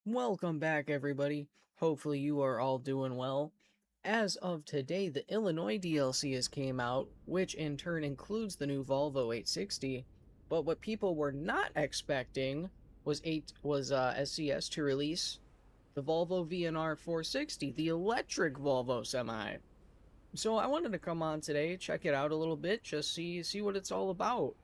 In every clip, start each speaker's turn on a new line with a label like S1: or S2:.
S1: Welcome back, everybody. Hopefully, you are all doing well. As of today, the Illinois DLC has came out, which in turn includes the new Volvo 860. But what people were not expecting was SCS to release the Volvo VNR 460, the electric Volvo semi. So I wanted to come on today, check it out a little bit, just see what it's all about.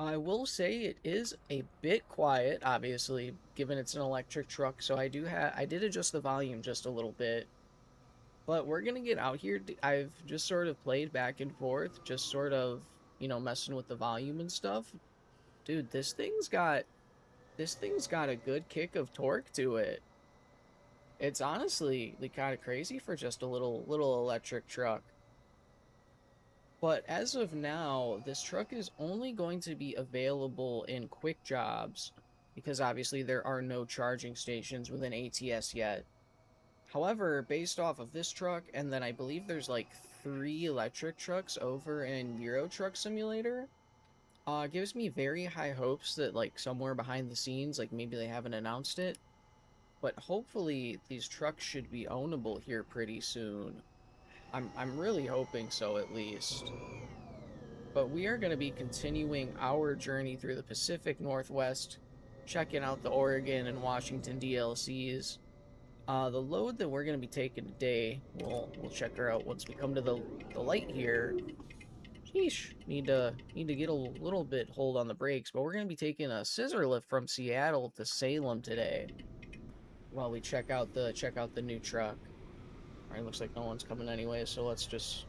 S1: I will say it is a bit quiet, obviously, given it's an electric truck. So I did adjust the volume just a little bit, but we're gonna get out here. I've just sort of played back and forth, just sort of, messing with the volume and stuff. Dude, this thing's got a good kick of torque to it. It's honestly like kind of crazy for just a little electric truck. But as of now, this truck is only going to be available in quick jobs because obviously there are no charging stations within ATS yet. However, based off of this truck, and then I believe there's like 3 electric trucks over in Euro Truck Simulator, gives me very high hopes that like somewhere behind the scenes, like maybe they haven't announced it, but hopefully these trucks should be ownable here pretty soon. I'm really hoping so at least. But we are going to be continuing our journey through the Pacific Northwest, checking out the Oregon and Washington DLCs. The load that we're going to be taking today, we'll check her out once we come to the light here. Sheesh, need to get a little bit hold on the brakes, but we're going to be taking a scissor lift from Seattle to Salem today. While we check out the new truck. All right, looks like no one's coming anyway, so let's just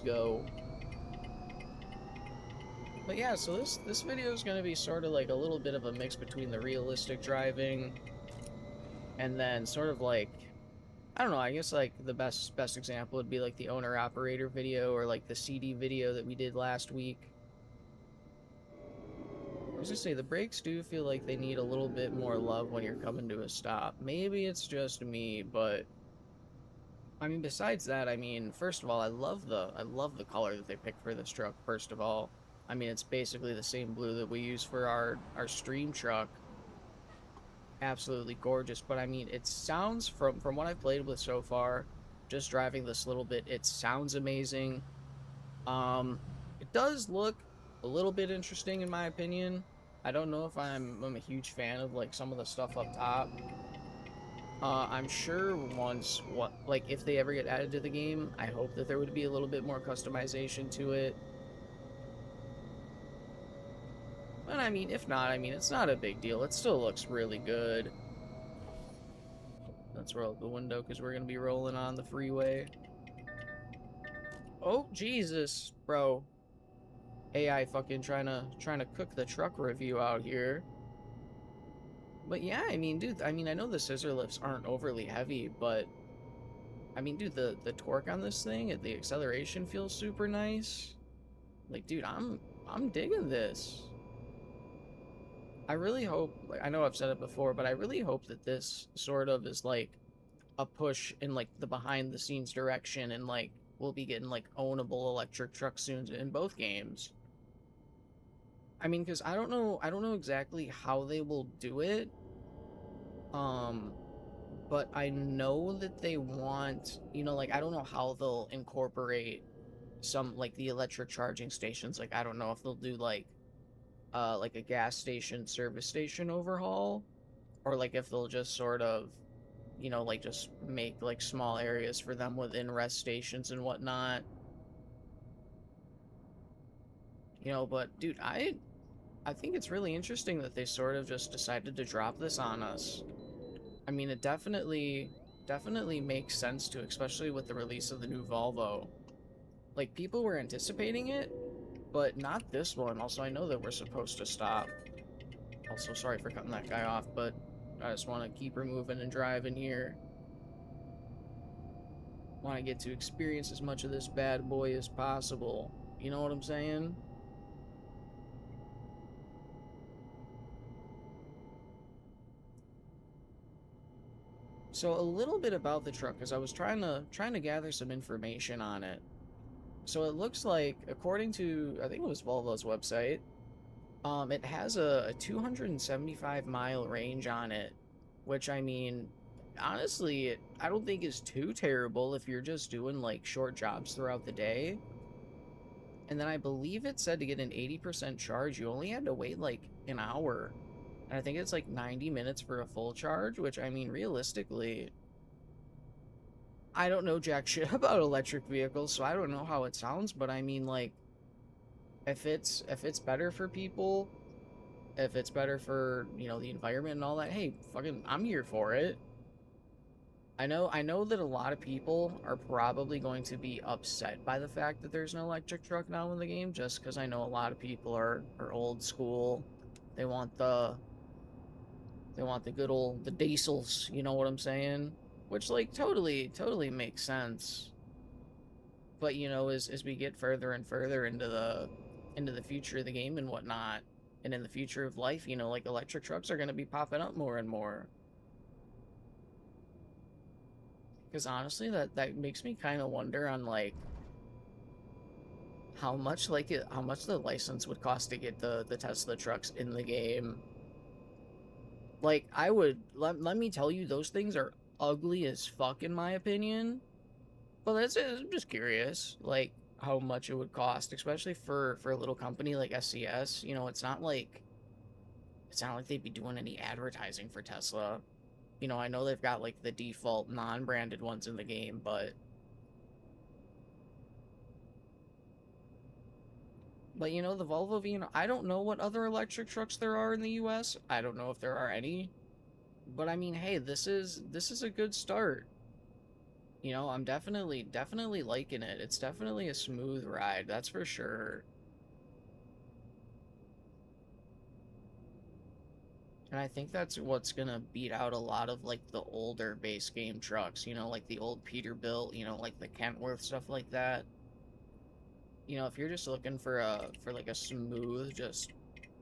S1: go. But yeah, so this video is going to be sort of like a little bit of a mix between the realistic driving and then sort of like, I don't know, I guess like the best example would be like the owner operator video or like the CD video that we did last week. I was gonna say the brakes do feel like they need a little bit more love when you're coming to a stop. Maybe it's just me, but I mean besides that, I mean, first of all, I love the color that they picked for this truck, first of all. I mean, it's basically the same blue that we use for our stream truck. Absolutely gorgeous, but I mean, it sounds from what I've played with so far, just driving this little bit, it sounds amazing. It does look a little bit interesting in my opinion. I don't know if I'm a huge fan of like some of the stuff up top. I'm sure if they ever get added to the game, I hope that there would be a little bit more customization to it. But I mean, if not, I mean, it's not a big deal. It still looks really good. Let's roll up the window because we're going to be rolling on the freeway. Oh, Jesus, bro. AI fucking trying to cook the truck review out here. But yeah, I mean, dude, I mean, I know the scissor lifts aren't overly heavy, but I mean, dude, the torque on this thing and the acceleration feels super nice. Like, dude, I'm digging this. I really hope, like, I know I've said it before, but I really hope that this sort of is like a push in like the behind the scenes direction, and like we'll be getting like ownable electric trucks soon in both games. I mean, because I don't know exactly how they will do it. Um, but I know that they want, like I don't know how they'll incorporate some like the electric charging stations. Like I don't know if they'll do like a gas station service station overhaul, or like if they'll just sort of, like just make like small areas for them within rest stations and whatnot. But dude, I think it's really interesting that they sort of just decided to drop this on us. I mean, it definitely makes sense to, especially with the release of the new Volvo. Like people were anticipating it, but not this one. Also, I know that we're supposed to stop. Also, sorry for cutting that guy off, but I just want to keep her moving and driving here. Want to get to experience as much of this bad boy as possible. You know what I'm saying? So a little bit about the truck, because I was trying to gather some information on it. So it looks like, according to I think it was Volvo's website, it has a 275-mile range on it. which I mean, honestly, I don't think is too terrible if you're just doing like short jobs throughout the day. And then I believe it said to get an 80% charge, you only had to wait like an hour. And I think it's like 90 minutes for a full charge, which I mean, realistically, I don't know jack shit about electric vehicles, so I don't know how it sounds, but I mean, like, if it's better for people, if it's better for, you know, the environment and all that, hey, fucking, I'm here for it. I know that a lot of people are probably going to be upset by the fact that there's an electric truck now in the game, just because I know a lot of people are old school. They want the good old the diesels, you know what I'm saying? Which like totally makes sense. But you know, as we get further and further into the future of the game and whatnot, and in the future of life, you know, like electric trucks are gonna be popping up more and more. Because honestly, that makes me kind of wonder on like how much the license would cost to get the Tesla trucks in the game. Like I would let me tell you, those things are ugly as fuck in my opinion. But that's it. I'm just curious, like how much it would cost, especially for a little company like SCS. You know, it's not like they'd be doing any advertising for Tesla. You know, I know they've got like the default non-branded ones in the game, but you know, the Volvo VNR, I don't know what other electric trucks there are in the US. I don't know if there are any. But I mean, hey, this is a good start. You know, I'm definitely liking it. It's definitely a smooth ride, that's for sure. And I think that's what's gonna beat out a lot of like the older base game trucks, you know, like the old Peterbilt, you know, like the Kentworth, stuff like that. You know, if you're just looking for like a smooth, just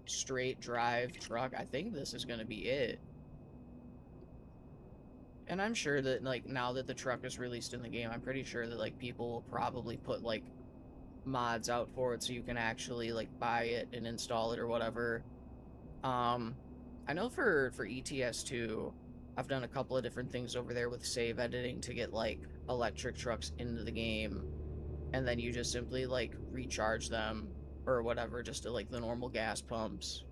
S1: straight drive truck, I think this is gonna be it. And I'm sure that like now that the truck is released in the game, I'm pretty sure that like people will probably put like mods out for it so you can actually like buy it and install it or whatever. Um, I know for ETS 2, I've done a couple of different things over there with save editing to get like electric trucks into the game, and then you just simply like recharge them or whatever just to like the normal gas pumps.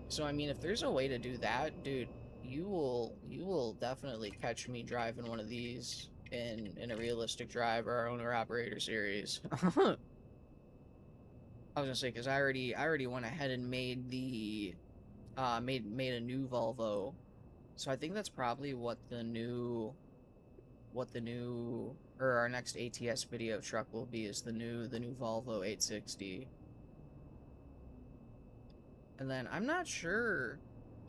S1: So I mean, if there's a way to do that, dude, you will definitely catch me driving one of these in a realistic drive or our owner operator series. I was gonna say because I already went ahead and made the made a new Volvo, so I think that's probably what the new or our next ATS video truck will be, is the new Volvo 860. And then I'm not sure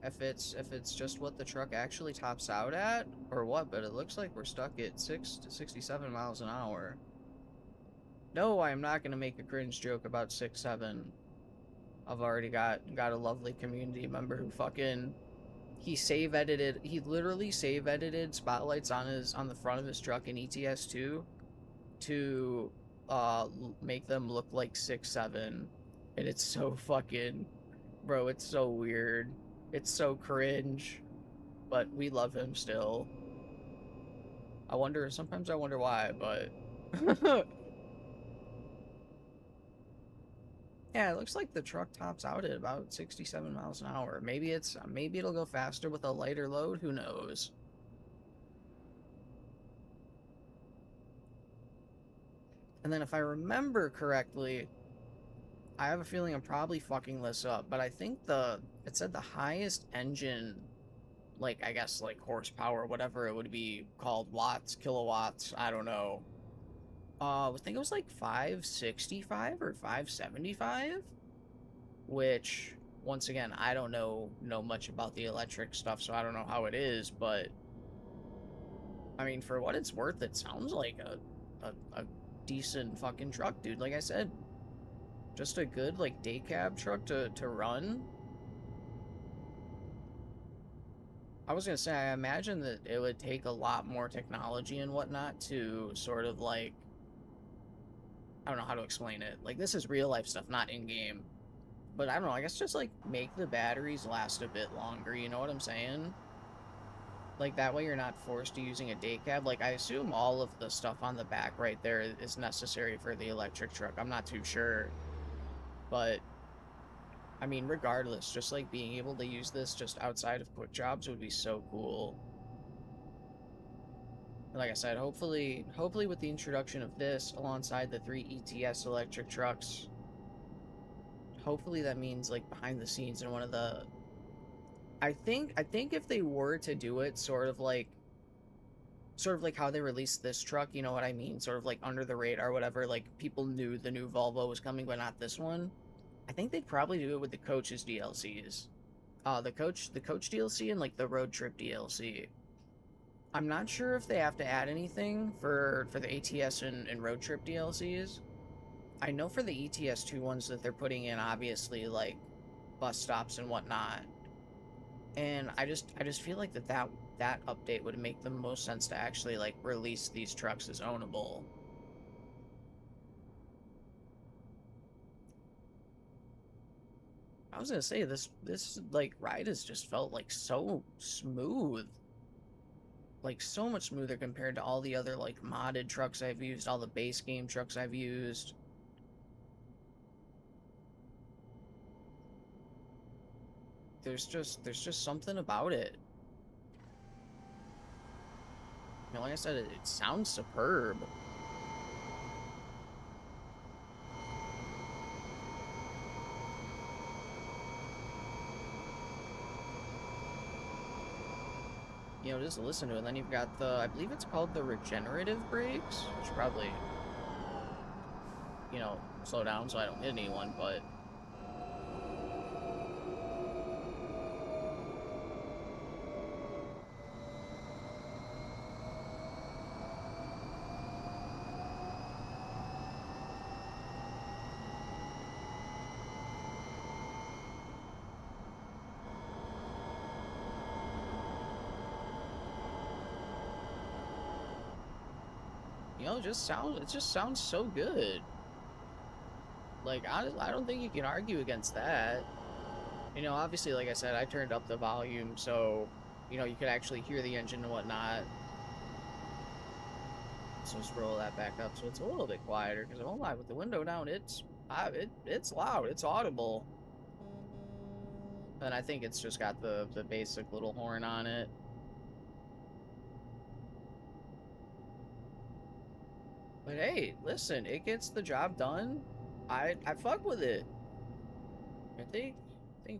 S1: if it's just what the truck actually tops out at or what, but it looks like we're stuck at 6 to 67 miles an hour. No, I am not going to make a cringe joke about 6-7. I've already got a lovely community member who fucking he literally save edited spotlights on the front of his truck in ETS2 to make them look like 6-7, and it's so fucking, bro, it's so weird. It's so cringe, but we love him still. Sometimes I wonder why, but yeah, it looks like the truck tops out at about 67 miles an hour. Maybe it'll go faster with a lighter load, who knows. And then if I remember correctly, I have a feeling I'm probably fucking this up, but I think it said the highest engine, like I guess like horsepower, whatever it would be called, watts, kilowatts, I don't know. I think it was like 565 or 575, which once again, I don't know much about the electric stuff, so I don't know how it is, but I mean, for what it's worth, it sounds like a decent fucking truck, dude. Like I said, just a good like day cab truck to run. I was gonna say, I imagine that it would take a lot more technology and whatnot to sort of like, I don't know how to explain it. Like, this is real life stuff, not in game. But I don't know, I guess just, like, make the batteries last a bit longer, you know what I'm saying? Like, that way you're not forced to using a day cab. Like, I assume all of the stuff on the back right there is necessary for the electric truck. I'm not too sure. But, I mean, regardless, just, like, being able to use this just outside of quick jobs would be so cool. Like I said, hopefully with the introduction of this alongside the 3 ETS electric trucks, hopefully that means, like, behind the scenes in one of the... I think if they were to do it sort of like how they released this truck, you know what I mean? Sort of like under the radar, whatever, like people knew the new Volvo was coming, but not this one. I think they'd probably do it with the coach's DLCs. The coach DLC and like the road trip DLC. I'm not sure if they have to add anything for the ATS and road trip DLCs. I know for the ETS2 ones that they're putting in, obviously, like bus stops and whatnot. And I just feel like that update would make the most sense to actually like release these trucks as ownable. I was gonna say this like ride has just felt like so smooth. Like so much smoother compared to all the other like modded trucks I've used, all the base game trucks I've used. There's just something about it. You know, like I said, it sounds superb. You know, just listen to it. And then you've got the, I believe it's called the regenerative brakes, which probably, you know, slow down so I don't hit anyone, but you know, it just sounds so good. Like, I don't think you can argue against that. You know, obviously, like I said, I turned up the volume so, you know, you could actually hear the engine and whatnot. So just roll that back up so it's a little bit quieter, because I won't lie, with the window down, it's loud, it's audible. And I think it's just got the basic little horn on it. But hey, listen, it gets the job done. I fuck with it. I think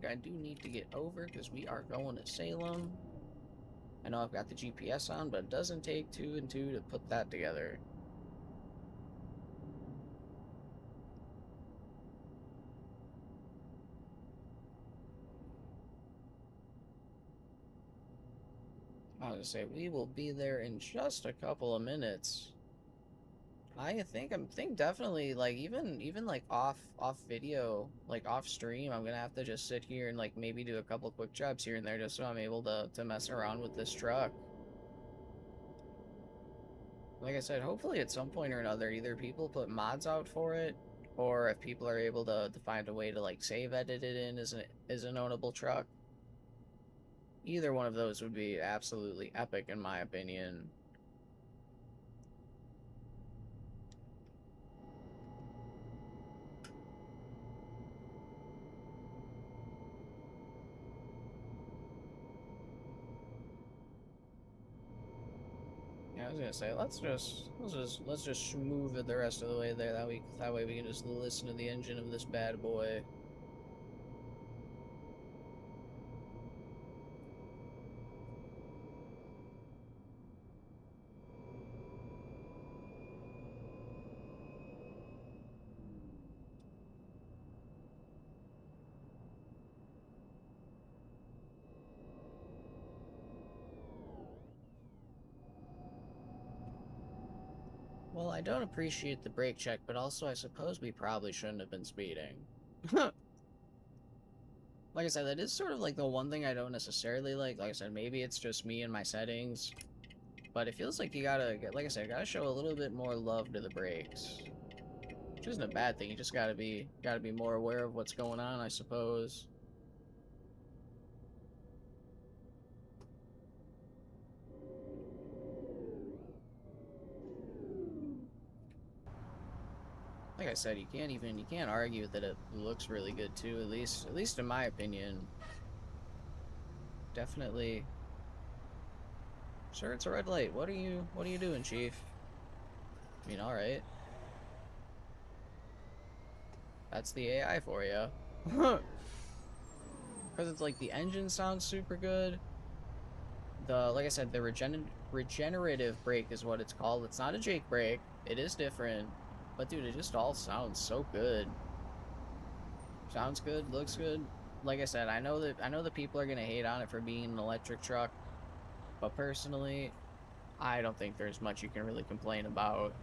S1: I do need to get over because we are going to Salem. I know I've got the GPS on, but it doesn't take 2 and 2 to put that together. I was gonna say we will be there in just a couple of minutes. I think definitely like even like off video, like off stream, I'm gonna have to just sit here and like maybe do a couple quick jobs here and there just so I'm able to mess around with this truck. Like I said, hopefully at some point or another, either people put mods out for it, or if people are able to find a way to like save edit it in as an ownable truck. Either one of those would be absolutely epic in my opinion. Yeah, I was gonna say let's just move it the rest of the way there. That way we can just listen to the engine of this bad boy. Well, I don't appreciate the brake check, but also I suppose we probably shouldn't have been speeding. Like I said, that is sort of like the one thing I don't necessarily like. Like I said, maybe it's just me and my settings, but it feels like you gotta, like I said, gotta show a little bit more love to the brakes. which isn't a bad thing. You just gotta be more aware of what's going on, I suppose. Like I said, you can't argue that it looks really good too. At least in my opinion. Definitely. Sir, it's a red light. What are you doing, Chief? I mean, all right. That's the AI for you. Because it's like the engine sounds super good. Like I said, the regenerative brake is what it's called. It's not a Jake brake. It is different. But dude, it just all sounds so good. Sounds good, looks good. Like I said, I know that people are gonna hate on it for being an electric truck, but personally, I don't think there's much you can really complain about.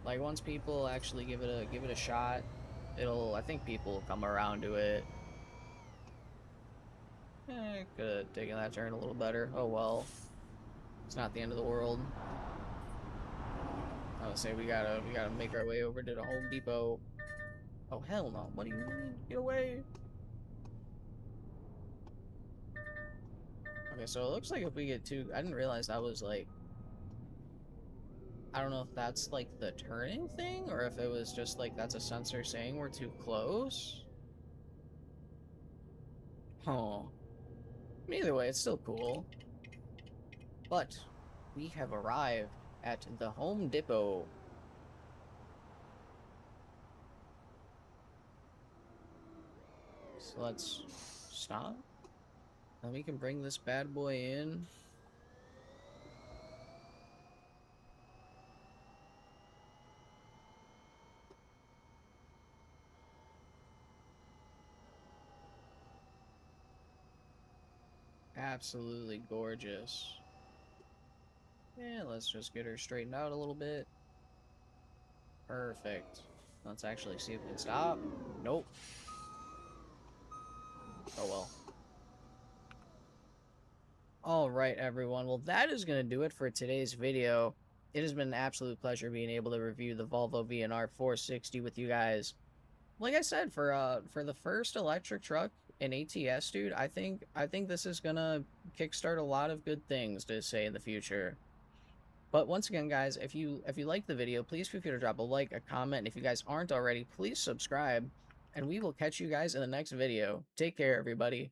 S1: Like once people actually give it a shot, I think people will come around to it. Could have taken that turn a little better. Oh well. It's not the end of the world. I would say we gotta make our way over to the Home Depot. Oh hell no. What do you mean? Get away. Okay, so it looks like if we get too, I didn't realize that was like, I don't know if that's like the turning thing or if it was just like that's a sensor saying we're too close. Oh. Either way, it's still cool. But we have arrived at the Home Depot. So let's stop. And we can bring this bad boy in. Absolutely gorgeous. Yeah, let's just get her straightened out a little bit. Perfect. Let's actually see if we can stop. Nope. Oh well. Alright, everyone. Well, that is going to do it for today's video. It has been an absolute pleasure being able to review the Volvo VNR 460 with you guys. Like I said, for the first electric truck in ATS, dude, I think this is gonna kickstart a lot of good things to say in the future. But once again, guys, if you like the video, please feel free to drop a like, a comment, and if you guys aren't already, please subscribe, and we will catch you guys in the next video. Take care, everybody.